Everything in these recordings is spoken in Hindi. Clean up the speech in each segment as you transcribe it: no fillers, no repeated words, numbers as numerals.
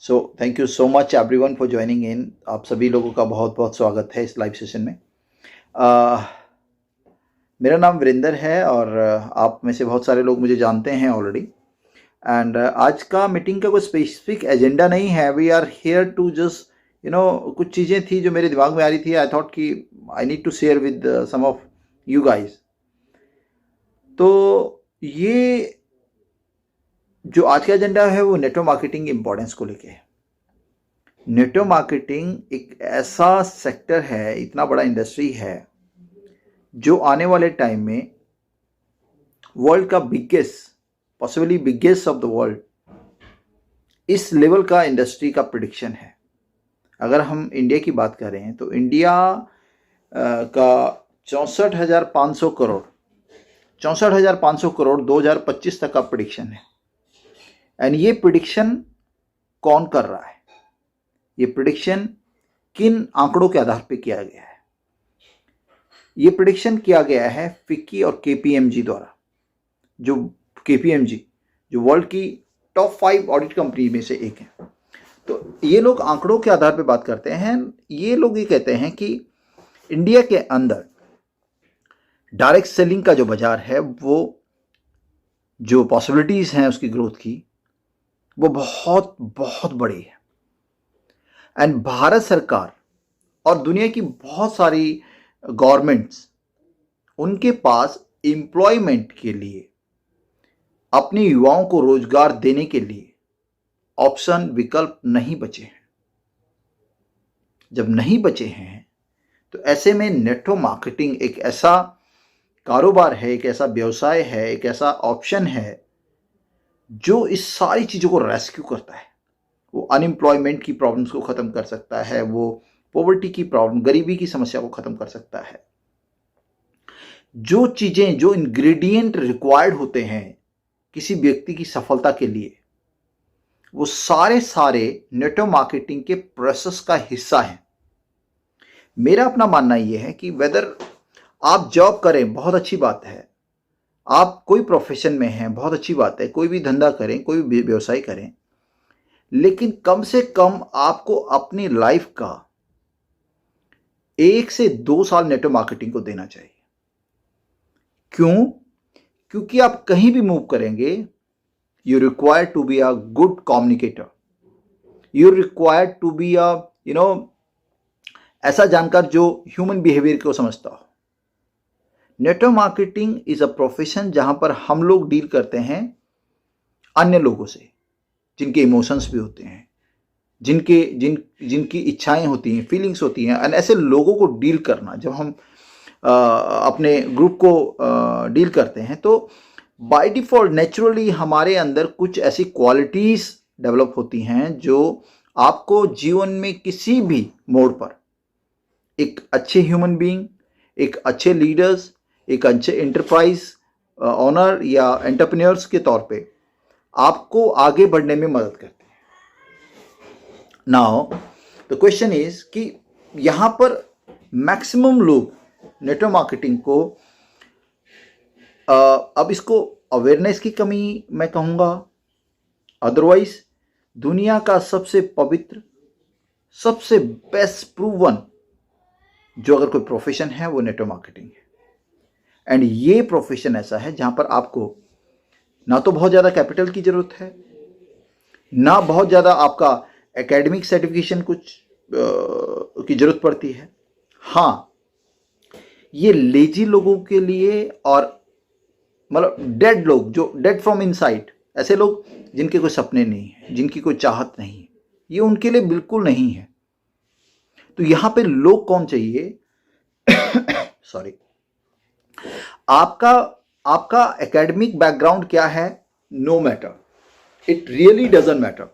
So thank you so much everyone for joining in. आप सभी लोगों का बहुत बहुत स्वागत है इस लाइव सेशन में। uh, मेरा नाम वीरेंद्र है और आप में से बहुत सारे लोग मुझे जानते हैं ऑलरेडी। एंड आज का मीटिंग का कोई स्पेसिफिक एजेंडा नहीं है। We are here to just कुछ चीज़ें थी जो मेरे दिमाग में आ रही थी। आई थॉट कि I need to share with some of you guys. तो ये जो आज का एजेंडा है वो नेटवर्क मार्केटिंग इम्पोर्टेंस को लेके है। नेटवर्क मार्केटिंग एक ऐसा सेक्टर है, इतना बड़ा इंडस्ट्री है जो आने वाले टाइम में वर्ल्ड का biggest, possibly biggest of the world, इस लेवल का इंडस्ट्री का प्रिडिक्शन है। अगर हम इंडिया की बात करें तो इंडिया का 64,500 करोड़ 2025 तक का प्रिडिक्शन है। एंड ये प्रिडिक्शन कौन कर रहा है? ये प्रिडिक्शन किन आंकड़ों के आधार पे किया गया है? ये प्रिडिक्शन किया गया है फिक्की और केपीएमजी द्वारा। जो केपीएमजी जो वर्ल्ड की टॉप 5 ऑडिट कंपनी में से एक है। तो ये लोग आंकड़ों के आधार पे बात करते हैं। ये लोग ये कहते हैं कि इंडिया के अंदर डायरेक्ट सेलिंग का जो बाजार है, वो जो पॉसिबिलिटीज हैं उसकी ग्रोथ की, वो बहुत बहुत बड़ी है। एंड भारत सरकार और दुनिया की बहुत सारी गवर्नमेंट्स, उनके पास एम्प्लॉयमेंट के लिए, अपने युवाओं को रोजगार देने के लिए ऑप्शन, विकल्प नहीं बचे हैं। जब नहीं बचे हैं तो ऐसे में नेटवर्क मार्केटिंग एक ऐसा कारोबार है, एक ऐसा व्यवसाय है, एक ऐसा ऑप्शन है जो इस सारी चीज़ों को रेस्क्यू करता है। वो अनएम्प्लॉयमेंट की प्रॉब्लम्स को ख़त्म कर सकता है, वो पॉवर्टी की प्रॉब्लम, गरीबी की समस्या को ख़त्म कर सकता है। जो चीज़ें, जो इंग्रेडिएंट रिक्वायर्ड होते हैं किसी व्यक्ति की सफलता के लिए, वो सारे नेटवर्क मार्केटिंग के प्रोसेस का हिस्सा है। मेरा अपना मानना यह है कि वेदर आप जॉब करें, बहुत अच्छी बात है, आप कोई प्रोफेशन में हैं, बहुत अच्छी बात है, कोई भी धंधा करें, कोई भी व्यवसाय करें, लेकिन कम से कम आपको अपनी लाइफ का 1 से 2 साल नेटवर्क मार्केटिंग को देना चाहिए। क्यों? क्योंकि आप कहीं भी मूव करेंगे, you require to be a good communicator, you require to be a ऐसा जानकार जो ह्यूमन बिहेवियर को समझता हो। Network marketing is a profession जहां पर हम लोग डील करते हैं अन्य लोगों से, जिनके इमोशंस भी होते हैं, जिनकी इच्छाएं होती हैं, फीलिंग्स होती हैं। और ऐसे लोगों को डील करना, जब हम अपने ग्रुप को डील करते हैं तो बाय डिफॉल्ट नेचुरली हमारे अंदर कुछ ऐसी क्वालिटीज डेवलप होती हैं जो आपको जीवन में किसी भी मोड़ पर एक अच्छे ह्यूमन बीइंग, एक अच्छे लीडर्स, एक अच्छे एंटरप्राइज ओनर या एंटरप्रेन्योर्स के तौर पे आपको आगे बढ़ने में मदद करते हैं। नाउ द क्वेश्चन इज कि यहाँ पर मैक्सिमम लोग नेटवर्क मार्केटिंग को अब इसको अवेयरनेस की कमी मैं कहूँगा, अदरवाइज दुनिया का सबसे पवित्र, सबसे बेस्ट प्रूवन जो अगर कोई प्रोफेशन है वो नेटवर्क मार्केटिंग है। एंड ये प्रोफेशन ऐसा है जहाँ पर आपको ना तो बहुत ज़्यादा कैपिटल की ज़रूरत है, ना बहुत ज़्यादा आपका एकेडमिक सर्टिफिकेशन कुछ की ज़रूरत पड़ती है। हाँ, ये लेजी लोगों के लिए और मतलब डेड लोग, जो डेड फ्रॉम इनसाइड, ऐसे लोग जिनके कोई सपने नहीं है, जिनकी कोई चाहत नहीं है, ये उनके लिए बिल्कुल नहीं है। तो यहाँ पे लोग कौन चाहिए? सॉरी, आपका एकेडमिक बैकग्राउंड क्या है, no matter, it really doesn't matter.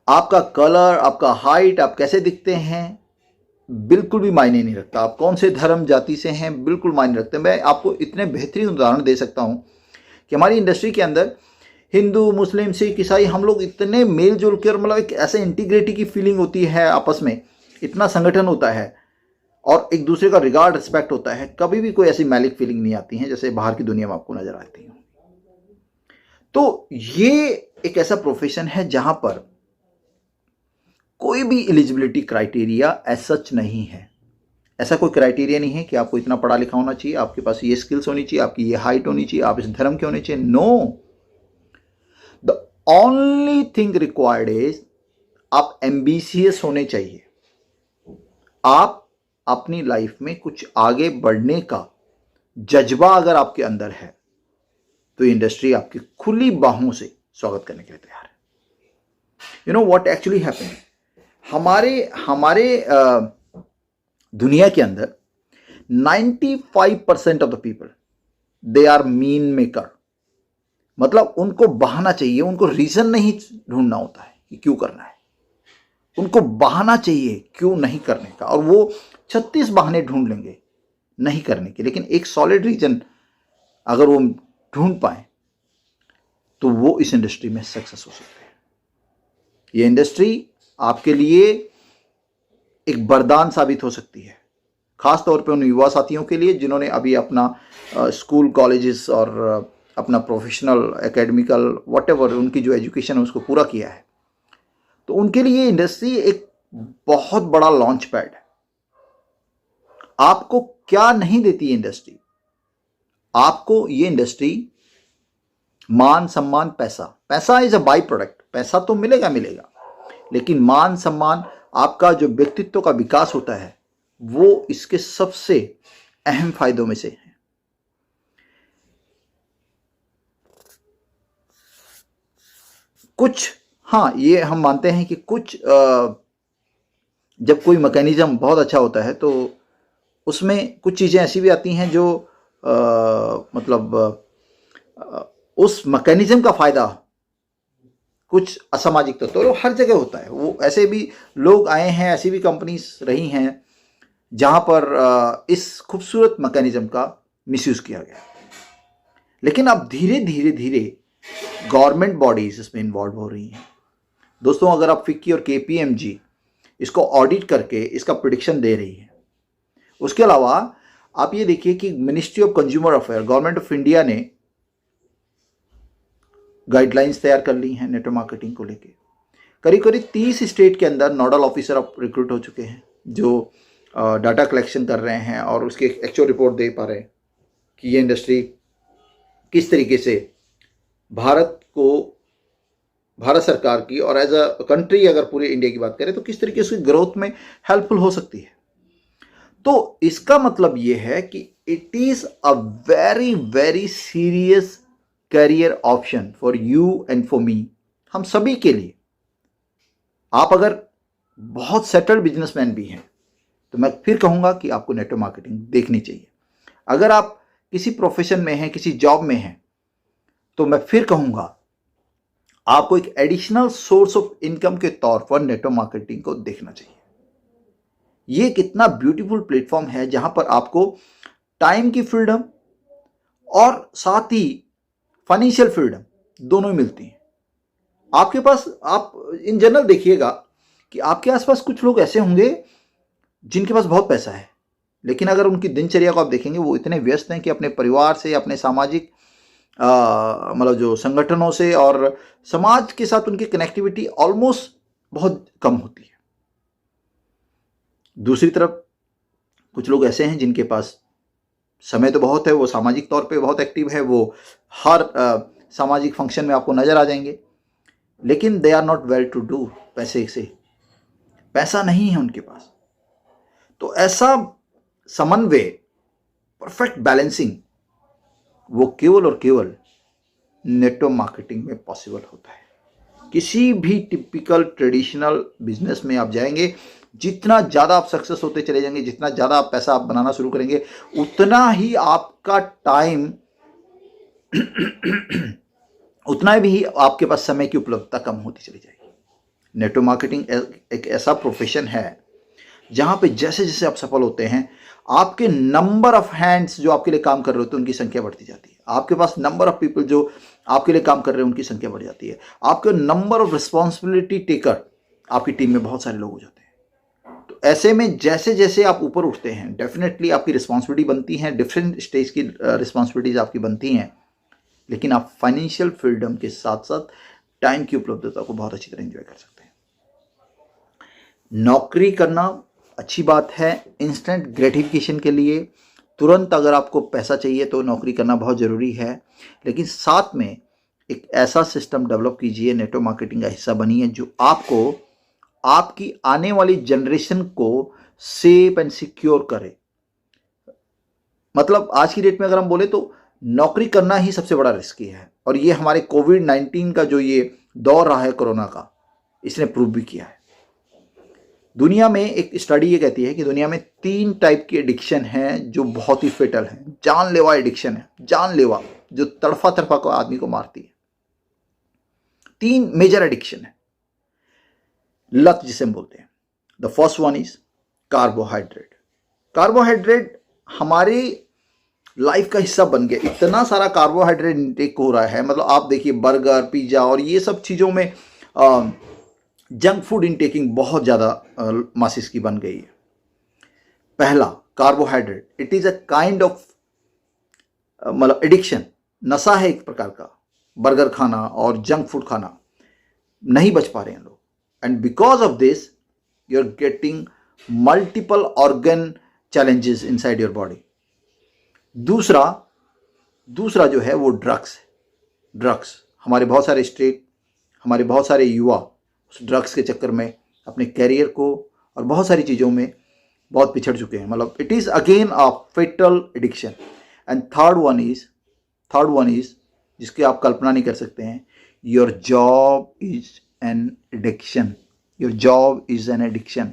आपका कलर, आपका हाइट, आप कैसे दिखते हैं, बिल्कुल भी मायने नहीं रखता। आप कौन से धर्म जाति से हैं, बिल्कुल मायने रखते हैं। मैं आपको इतने बेहतरीन उदाहरण दे सकता हूं कि हमारी इंडस्ट्री के अंदर हिंदू, मुस्लिम, सिख, ईसाई, हम लोग इतने मेल जोल कर, मतलब एक ऐसे इंटीग्रिटी की फीलिंग होती है आपस में, इतना संगठन होता है और एक दूसरे का रिगार्ड, रिस्पेक्ट होता है। कभी भी कोई ऐसी मैलिक फीलिंग नहीं आती है जैसे बाहर की दुनिया में आपको नजर आती है। तो ये एक ऐसा प्रोफेशन है जहां पर कोई भी एलिजिबिलिटी क्राइटेरिया एज सच नहीं है। ऐसा कोई क्राइटेरिया नहीं है कि आपको इतना पढ़ा लिखा होना चाहिए, आपके पास ये स्किल्स होनी चाहिए, आपकी ये हाइट होनी चाहिए, आप इस धर्म के होने चाहिए। No, the only thing required is आप एम्बिशियस होने चाहिए। आप अपनी लाइफ में कुछ आगे बढ़ने का जज्बा अगर आपके अंदर है तो इंडस्ट्री आपकी खुली बाहों से स्वागत करने के लिए तैयार है। You know what actually happen, हमारे दुनिया के अंदर 95% of the people they are mean maker. मतलब उनको बहाना चाहिए, उनको रीजन नहीं ढूंढना होता है कि क्यों करना है, उनको बहाना चाहिए क्यों नहीं करने का, और वो 36 बहाने ढूंढ लेंगे नहीं करने के। लेकिन एक सॉलिड रीजन अगर वो ढूंढ पाए तो वो इस इंडस्ट्री में सक्सेस हो सकते हैं। ये इंडस्ट्री आपके लिए एक वरदान साबित हो सकती है, खास तौर पे उन युवा साथियों के लिए जिन्होंने अभी अपना स्कूल कॉलेजेस और अपना प्रोफेशनल एकेडमिकल व्हाटएवर उनकी जो एजुकेशन है उसको पूरा किया है। तो उनके लिए इंडस्ट्री एक बहुत बड़ा लॉन्च पैड है। आपको क्या नहीं देती इंडस्ट्री? आपको ये इंडस्ट्री मान सम्मान, पैसा इज अ बाई प्रोडक्ट। पैसा तो मिलेगा, लेकिन मान सम्मान, आपका जो व्यक्तित्व का विकास होता है वो इसके सबसे अहम फायदों में से है। कुछ, हाँ, ये हम मानते हैं कि कुछ जब कोई मैकेनिज्म बहुत अच्छा होता है तो उसमें कुछ चीज़ें ऐसी भी आती हैं जो मतलब उस मैकेनिज्म का फायदा कुछ असामाजिक तत्व, तो हर जगह होता है वो। ऐसे भी लोग आए हैं, ऐसी भी कंपनीज रही हैं जहां पर इस खूबसूरत मैकेनिज्म का मिसयूज किया गया। लेकिन अब धीरे धीरे धीरे गवर्नमेंट बॉडीज इसमें इन्वॉल्व हो रही हैं। दोस्तों, अगर आप फिक्की और केपीएमजी इसको ऑडिट करके इसका प्रेडिक्शन दे रही है, उसके अलावा आप ये देखिए कि ministry of consumer affair, government of India ने गाइडलाइंस तैयार कर ली हैं नेटवर्क मार्केटिंग को लेके। करीब करीब 30 स्टेट के अंदर नोडल ऑफिसर अब रिक्रूट हो चुके हैं जो डाटा कलेक्शन कर रहे हैं और उसकी एक्चुअल रिपोर्ट दे पा रहे हैं कि ये इंडस्ट्री किस तरीके से भारत सरकार की और एज अ कंट्री अगर पूरे इंडिया की बात करें तो किस तरीके से ग्रोथ में हेल्पफुल हो सकती है। तो इसका मतलब ये है कि it is a very very serious career option for you and for me, हम सभी के लिए। आप अगर बहुत सेटल्ड बिजनेसमैन भी हैं तो मैं फिर कहूंगा कि आपको नेटवर्क मार्केटिंग देखनी चाहिए। अगर आप किसी प्रोफेशन में हैं, किसी जॉब में हैं, तो मैं फिर कहूंगा आपको एक एडिशनल सोर्स ऑफ इनकम के तौर पर नेटवर्क मार्केटिंग को देखना चाहिए। ये कितना ब्यूटीफुल प्लेटफॉर्म है जहां पर आपको टाइम की फ्रीडम और साथ ही फाइनेंशियल फ्रीडम दोनों ही मिलती हैं। आपके पास, आप इन जनरल देखिएगा कि आपके आसपास कुछ लोग ऐसे होंगे जिनके पास बहुत पैसा है, लेकिन अगर उनकी दिनचर्या को आप देखेंगे वो इतने व्यस्त हैं कि अपने परिवार से, अपने सामाजिक मतलब जो संगठनों से और समाज के साथ उनकी कनेक्टिविटी ऑलमोस्ट बहुत कम होती है। दूसरी तरफ कुछ लोग ऐसे हैं जिनके पास समय तो बहुत है, वो सामाजिक तौर पे बहुत एक्टिव है, वो हर सामाजिक फंक्शन में आपको नजर आ जाएंगे, लेकिन they are not well to do. पैसा नहीं है उनके पास। तो ऐसा समन्वय, परफेक्ट बैलेंसिंग, वो केवल और केवल नेटवर्क मार्केटिंग में पॉसिबल होता है। किसी भी टिपिकल ट्रेडिशनल बिजनेस में आप जाएंगे, जितना ज़्यादा आप सक्सेस होते चले जाएंगे, जितना ज़्यादा आप पैसा आप बनाना शुरू करेंगे, उतना ही आपका टाइम उतना भी आपके पास समय की उपलब्धता कम होती चली जाएगी। नेटवर्क मार्केटिंग एक ऐसा प्रोफेशन है जहां पे जैसे जैसे आप सफल होते हैं, आपके नंबर ऑफ हैंड्स जो आपके लिए काम कर रहे होते हैं उनकी संख्या बढ़ती जाती है। आपके पास नंबर ऑफ पीपल जो आपके लिए काम कर रहे हैं उनकी संख्या बढ़ जाती है। आपके नंबर ऑफ रिस्पॉन्सिबिलिटी टेकर, आपकी टीम में बहुत सारे लोग हो जाते हैं। तो ऐसे में जैसे जैसे आप ऊपर उठते हैं, डेफिनेटली आपकी रिस्पॉन्सिबिलिटी बनती है, डिफरेंट स्टेज की रिस्पॉन्सिबिलिटीज आपकी बनती हैं, लेकिन आप फाइनेंशियल फ्रीडम के साथ साथ टाइम की उपलब्धता को बहुत अच्छी तरह एंजॉय कर सकते हैं। नौकरी करना अच्छी बात है, इंस्टेंट ग्रेटिफिकेशन के लिए, तुरंत अगर आपको पैसा चाहिए तो नौकरी करना बहुत ज़रूरी है। लेकिन साथ में एक ऐसा सिस्टम डेवलप कीजिए, नेटवर्क मार्केटिंग का हिस्सा बनिए, जो आपको आपकी आने वाली जनरेशन को सेफ एंड सिक्योर करे। मतलब आज की डेट में अगर हम बोले तो नौकरी करना ही सबसे बड़ा रिस्की है, और ये हमारे कोविड-19 का जो ये दौर रहा है कोरोना का, इसने प्रूव भी किया है। दुनिया में एक स्टडी ये कहती है कि दुनिया में 3 टाइप की एडिक्शन है जो बहुत ही फेटल है, जानलेवा एडिक्शन है, जानलेवा, जो तड़फा तड़फा को आदमी को मारती है। 3 मेजर एडिक्शन है, लत जिसे हम बोलते हैं। The first one is carbohydrate. Carbohydrate हमारी लाइफ का हिस्सा बन गया, इतना सारा कार्बोहाइड्रेट इंटेक हो रहा है। मतलब आप देखिए बर्गर, पिज्ज़ा और ये सब चीज़ों में जंक फूड इनटेकिंग बहुत ज़्यादा मासिस की बन गई है। पहला carbohydrate, it is a kind of मतलब एडिक्शन, नशा है एक प्रकार का। बर्गर खाना और जंक फूड खाना नहीं बच पा रहे हैं लोग, and because of this you are getting multiple organ challenges inside your body. दूसरा जो है वो ड्रग्स है। ड्रग्स, हमारे बहुत सारे स्टेट, हमारे बहुत सारे युवा उस ड्रग्स के चक्कर में अपने कैरियर को और बहुत सारी चीज़ों में बहुत पिछड़ चुके हैं। मतलब it is again a fatal addiction. And third one is जिसकी आप कल्पना नहीं कर सकते हैं, your job is an addiction. Your job is an addiction.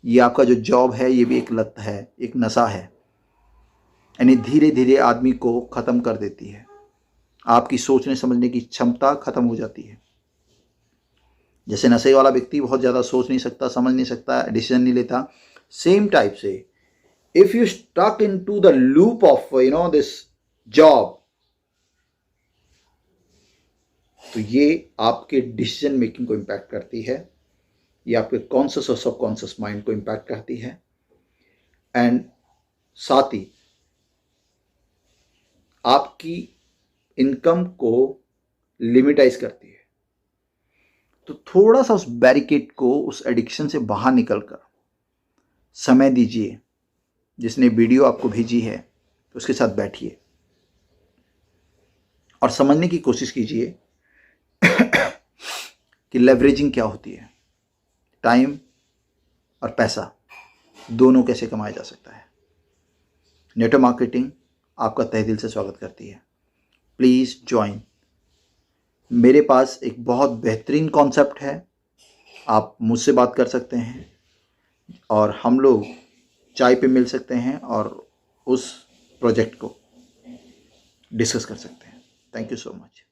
ये आपका जो जॉब है ये भी एक लत है, एक नशा है, यानी धीरे धीरे आदमी को ख़त्म कर देती है। आपकी सोचने समझने की क्षमता ख़त्म हो जाती है। जैसे नशे वाला व्यक्ति बहुत ज़्यादा सोच नहीं सकता, समझ नहीं सकता, डिसीजन नहीं लेता, सेम टाइप से if you stuck into the loop of this job, तो ये आपके डिसीजन मेकिंग को इम्पैक्ट करती है, ये आपके कॉन्शियस और सबकॉन्शियस माइंड को इम्पैक्ट करती है, एंड साथ ही आपकी इनकम को लिमिटाइज करती है। तो थोड़ा सा उस बैरिकेड को, उस एडिक्शन से बाहर निकलकर समय दीजिए। जिसने वीडियो आपको भेजी है उसके साथ बैठिए और समझने की कोशिश कीजिए कि लेवरेजिंग क्या होती है, टाइम और पैसा दोनों कैसे कमाया जा सकता है। नेटवर्क मार्केटिंग आपका तहे दिल से स्वागत करती है। Please join. मेरे पास एक बहुत बेहतरीन कॉन्सेप्ट है, आप मुझसे बात कर सकते हैं और हम लोग चाय पे मिल सकते हैं और उस प्रोजेक्ट को डिस्कस कर सकते हैं। Thank you so much.